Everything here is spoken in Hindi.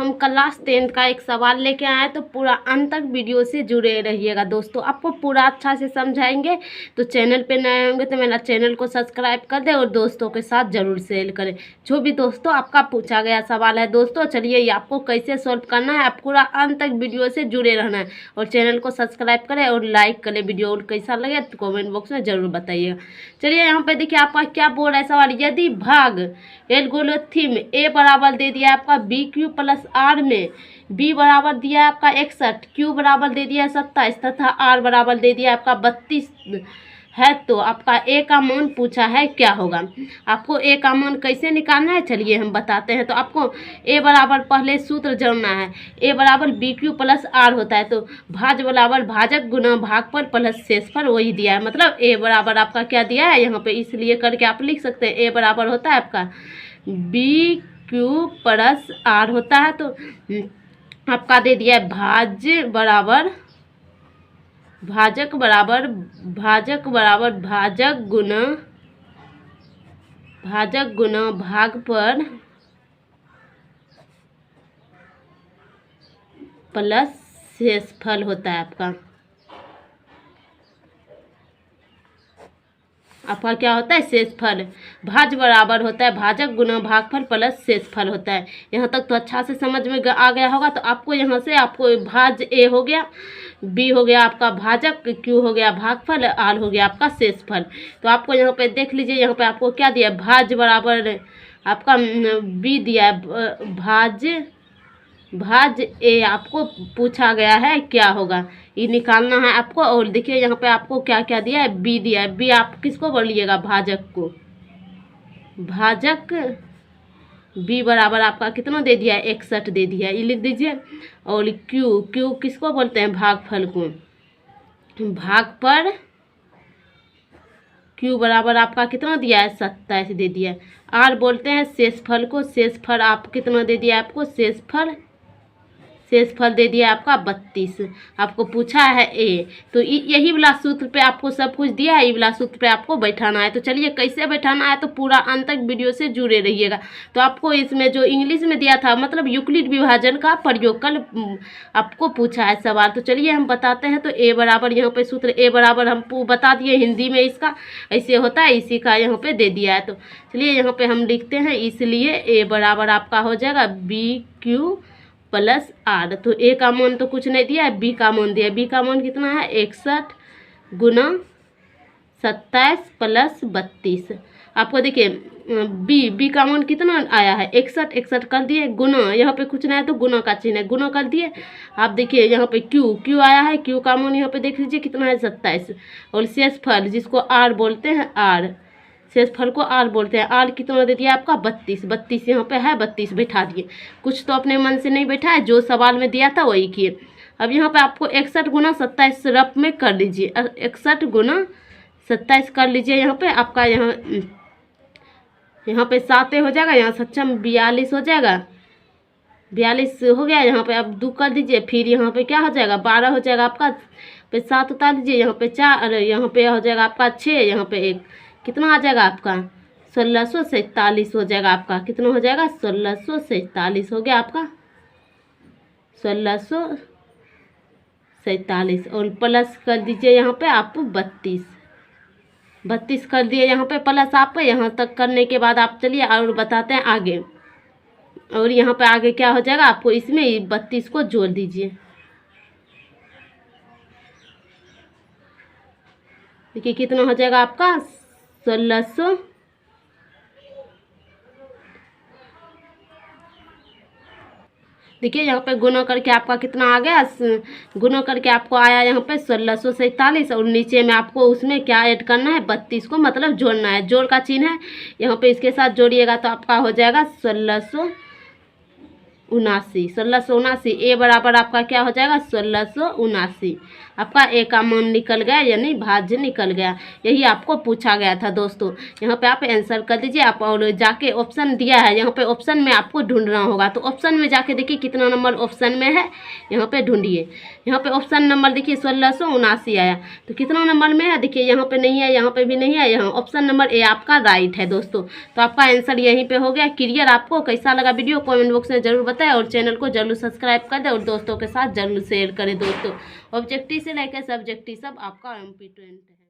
हम क्लास 10 का एक सवाल लेके आए हैं, तो पूरा अंत तक वीडियो से जुड़े रहिएगा दोस्तों। आपको पूरा अच्छा से समझाएंगे। तो चैनल पे नए होंगे तो मेरा चैनल को सब्सक्राइब कर दे और दोस्तों के साथ ज़रूर शेयर करें। जो भी दोस्तों आपका पूछा गया सवाल है दोस्तों, चलिए ये आपको कैसे सॉल्व करना है, आप पूरा अंत तक वीडियो से जुड़े रहना है और चैनल को सब्सक्राइब करें और लाइक करें वीडियो। और कैसा लगे तो कमेंट बॉक्स में ज़रूर बताइएगा। चलिए यहाँ पे देखिए आपका क्या बोल रहा है सवाल। यदि भाग एल्गोरिथम ए बराबर दे दिया है आपका बी क्यू प्लस आर में बी बराबर दिया है आपका 61, क्यू बराबर दे दिया है 27 तथा आर बराबर दे दिया है आपका 32 है, तो आपका ए का मान पूछा है क्या होगा। आपको ए का मान कैसे निकालना है चलिए हम बताते हैं। तो आपको ए बराबर पहले सूत्र जानना है। ए बराबर बी क्यू प्लस आर होता है, तो भाज बराबर भाजक गुना भागफल प्लस शेषफल वही दिया है। मतलब ए बराबर आपका क्या दिया है यहाँ पे, इसलिए करके आप लिख सकते हैं। ए बराबर होता है आपका बी क्यू प्लस आर होता है, तो आपका दे दिया है भाजक बराबर भाजक गुना भाग पर प्लस शेषफल होता है आपका क्या होता है शेषफल। भाज बराबर होता है भाजक गुना भागफल प्लस शेषफल होता है। यहाँ तक तो अच्छा से समझ में आ गया होगा। तो आपको यहाँ से आपको भाज ए हो गया, बी हो गया आपका भाजक, क्यू हो गया भागफल, आर हो गया आपका शेषफल। तो आपको यहाँ पे देख लीजिए, यहाँ पे आपको क्या दिया है, भाज बराबर आपका बी दिया है, भाज ए आपको पूछा गया है क्या होगा, ये निकालना है आपको। और देखिए यहाँ पे आपको क्या क्या दिया है, बी दिया है। बी आप किसको बोलिएगा, भाजक को। भाजक बी बराबर आपका कितना दे दिया है, 61 दे दिया है, ये लिख दीजिए। और क्यू किसको बोलते हैं, भागफल को। भाग पर क्यू बराबर आपका कितना दिया है, 27 दे दिया है। आर बोलते हैं शेषफल को। शेषफल आप कितना दे दिया आपको, शेषफल दे दिया आपका 32। आपको पूछा है ए, तो यही वाला सूत्र पे आपको सब कुछ दिया है, ये वाला सूत्र पे आपको बैठाना है। तो चलिए कैसे बैठाना है, तो पूरा अंत तक वीडियो से जुड़े रहिएगा। तो आपको इसमें जो इंग्लिश में दिया था, मतलब यूक्लिड विभाजन का प्रयोग कल आपको पूछा है सवाल। तो चलिए हम बताते हैं। तो ए बराबर यहाँ पे सूत्र ए बराबर हम बता दिए हिंदी में, इसका ऐसे होता है, इसी का यहाँ पे दे दिया है। तो चलिए यहाँ पे हम लिखते हैं, इसलिए ए बराबर आपका हो जाएगा बी क्यू प्लस आर। तो ए का मान तो कुछ नहीं दिया है, बी का मान दिया है। बी का मान कितना है, 61 गुना 27 प्लस 32। आपको देखिए बी का मान कितना आया है, 61 कर दिए, गुना यहाँ पे कुछ नहीं है तो गुना का चिन्ह है, गुना कर दिए। आप देखिए यहाँ पे क्यू आया है, क्यू का मान यहाँ पे देख लीजिए कितना है, 27। और शेषफल जिसको आर बोलते हैं, आर शेषफल को आर बोलते हैं। आर कितना दे दिया आपका, 32 यहाँ पे है, 32 बैठा दिए। कुछ तो अपने मन से नहीं बैठा है, जो सवाल में दिया था वही किए। अब यहाँ पे आपको 61 गुना 27 रफ में कर लीजिए, 61 गुना 27 कर लीजिए। यहाँ पे आपका यहाँ पे 7 हो जाएगा, यहाँ सक्षम 42 हो जाएगा, 42 हो गया। यहाँ पे आप 2 कर दीजिए, फिर यहाँ पे क्या हो जाएगा, 12 हो जाएगा आपका। पे 7 उतार दीजिए, यहाँ पे 4, यहाँ पे हो जाएगा आपका 6, यहाँ पे 1, कितना आ जाएगा आपका 1647 हो जाएगा आपका। कितना हो जाएगा, 1647 हो गया आपका, 1647। और प्लस कर दीजिए यहाँ पे आप 32 कर दिए यहाँ पे प्लस। आप यहाँ तक करने के बाद आप चलिए और बताते हैं आगे। और यहाँ पे आगे क्या हो जाएगा, आपको इसमें 32 को जोड़ दीजिए। देखिए कितना हो जाएगा आपका 1600। देखिए यहाँ पे गुना करके आपका कितना आ गया, गुना करके आपको आया यहाँ पे 1647। और नीचे में आपको उसमें क्या ऐड करना है, 32 को मतलब जोड़ना है, जोड़ का चिन्ह है यहाँ पे, इसके साथ जोड़िएगा तो आपका हो जाएगा 1679। ए बराबर आपका क्या हो जाएगा, 1679। आपका ए का मान निकल गया, यानी भाज्य निकल गया। यही आपको पूछा गया था दोस्तों। यहाँ पे आप आंसर कर दीजिए। आप और जाके ऑप्शन दिया है, यहाँ पे ऑप्शन में आपको ढूंढना होगा। तो ऑप्शन में जाके देखिए कितना नंबर ऑप्शन में है, यहाँ पे ढूंढिए। यहाँ पे ऑप्शन नंबर देखिए 1679 आया, तो कितना नंबर में है देखिए, यहाँ पे नहीं है, यहाँ पे भी नहीं है, यहाँ ऑप्शन नंबर ए आपका राइट है दोस्तों। तो आपका आंसर यहीं पे हो गया क्लियर। आपको कैसा लगा वीडियो कमेंट बॉक्स में जरूर बताइए। बताएं और चैनल को जरूर सब्सक्राइब कर दें और दोस्तों के साथ जरूर शेयर करें दोस्तों। ऑब्जेक्टिव से लेकर सब्जेक्टिव सब आपका MP20 है।